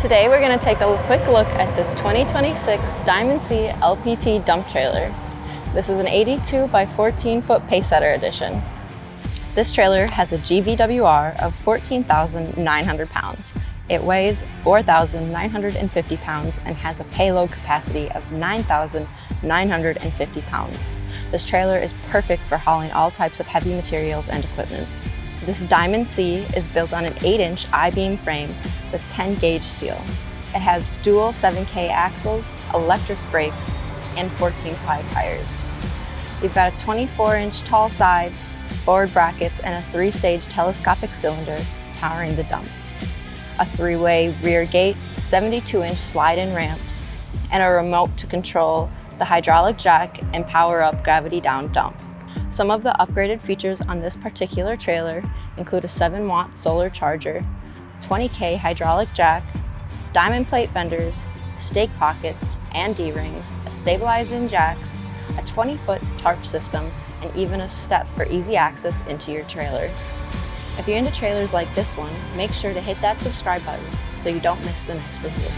Today we're going to take a quick look at this 2026 Diamond C LPT dump trailer. This is an 82 by 14 foot Pacesetter edition. This trailer has a GVWR of 14,900 pounds. It weighs 4,950 pounds and has a payload capacity of 9,950 pounds. This trailer is perfect for hauling all types of heavy materials and equipment. This Diamond C is built on an 8-inch I-beam frame with 10-gauge steel. It has dual 7K axles, electric brakes, and 14-ply tires. You've got a 24-inch tall sides, forward brackets, and a 3-stage telescopic cylinder powering the dump. A 3-way rear gate, 72-inch slide-in ramps, and a remote to control the hydraulic jack and power up gravity down dump. Some of the upgraded features on this particular trailer include a 7-watt solar charger, 20K hydraulic jack, diamond plate fenders, stake pockets and D-rings, a stabilizing jacks, a 20-foot tarp system, and even a step for easy access into your trailer. If you're into trailers like this one, make sure to hit that subscribe button so you don't miss the next review.